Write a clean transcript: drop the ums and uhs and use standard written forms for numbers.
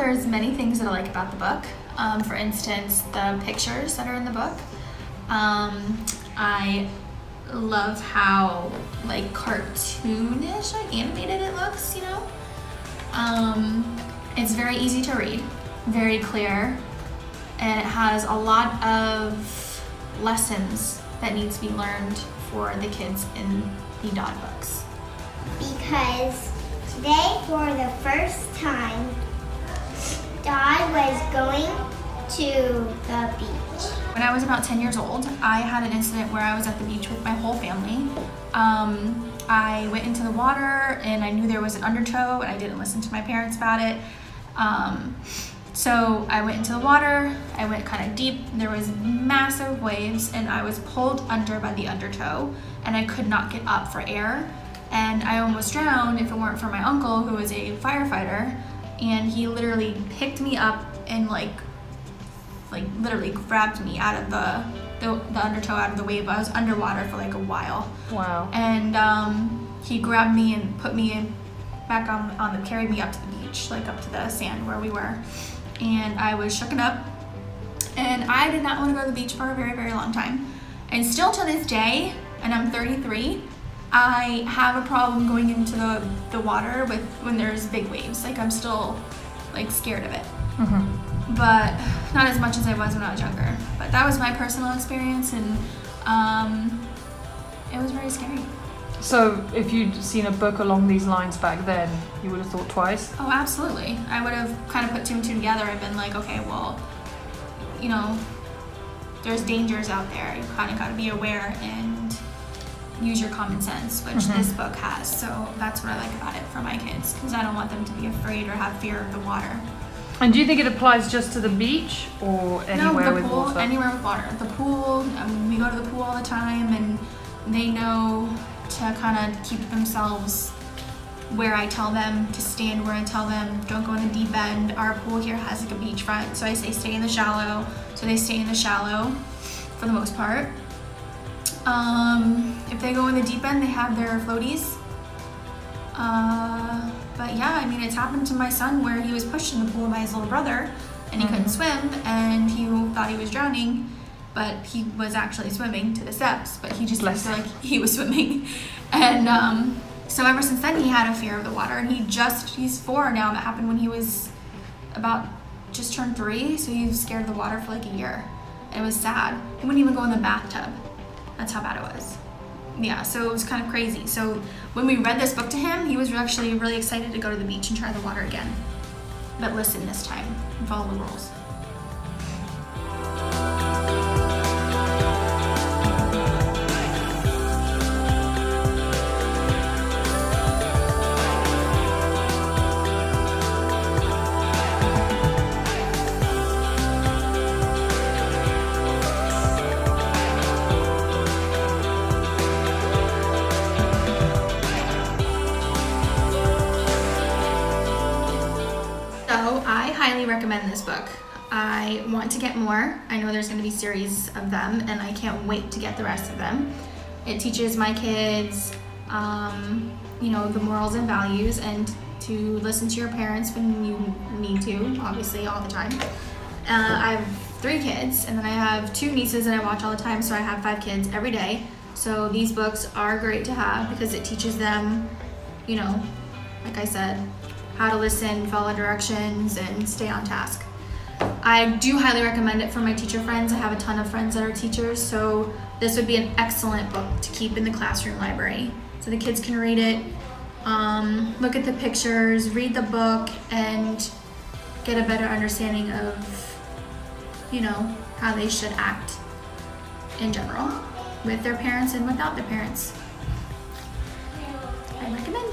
there's many things that I like about the book. For instance, the pictures that are in the book. I love how like cartoonish, like animated it looks, you know? It's very easy to read, very clear, and it has a lot of lessons that need to be learned for the kids in the Dodd books. Because today, for the first time, Dodd was going to the beach. When I was about 10 years old, I had an incident where I was at the beach with my whole family. I went into the water and I knew there was an undertow and I didn't listen to my parents about it. So I went into the water, I went kind of deep, there was massive waves and I was pulled under by the undertow and I could not get up for air. And I almost drowned if it weren't for my uncle, who was a firefighter, and he literally picked me up and like literally grabbed me out of the undertow, out of the wave. I was underwater for like a while. Wow. And he grabbed me and put me back carried me up to the beach, like up to the sand where we were. And I was shooken up and I did not want to go to the beach for a very, very long time. And still to this day, and I'm 33, I have a problem going into the water when there's big waves. Like I'm still like scared of it. Mm-hmm. But not as much as I was when I was younger. But that was my personal experience, and it was very scary. So if you'd seen a book along these lines back then, you would have thought twice? Oh, absolutely. I would have kind of put two and two together and been like, okay, well, you know, there's dangers out there. You kind of got to be aware and use your common sense, which this book has. So that's what I like about it for my kids, because I don't want them to be afraid or have fear of the water. And do you think it applies just to the beach or anywhere no, the with pool, water? Anywhere with water. The pool, we go to the pool all the time, and they know to kind of keep themselves where I tell them to stand, where I tell them don't go in the deep end. Our pool here has like a beach front, so I say stay in the shallow. So they stay in the shallow for the most part. If they go in the deep end, they have their floaties. But yeah, I mean, it's happened to my son where he was pushed in the pool by his little brother and he couldn't swim and he thought he was drowning, but he was actually swimming to the steps, but he just looked like he was swimming. And so ever since then he had a fear of the water, and he's 4 now. That happened when he was about just turned 3, so he was scared of the water for like a year. It was sad. He wouldn't even go in the bathtub. That's how bad it was. Yeah, so it was kind of crazy. So when we read this book to him, he was actually really excited to go to the beach and try the water again. But listen this time and follow the rules. So I highly recommend this book. I want to get more. I know there's going to be series of them, and I can't wait to get the rest of them. It teaches my kids, you know, the morals and values, and to listen to your parents when you need to, obviously all the time. I have 3 kids, and then I have 2 nieces that I watch all the time, so I have 5 kids every day. So these books are great to have because it teaches them, you know, like I said, how to listen, follow directions, and stay on task. I do highly recommend it for my teacher friends. I have a ton of friends that are teachers, so this would be an excellent book to keep in the classroom library. So the kids can read it, look at the pictures, read the book, and get a better understanding of, you know, how they should act in general with their parents and without their parents. I recommend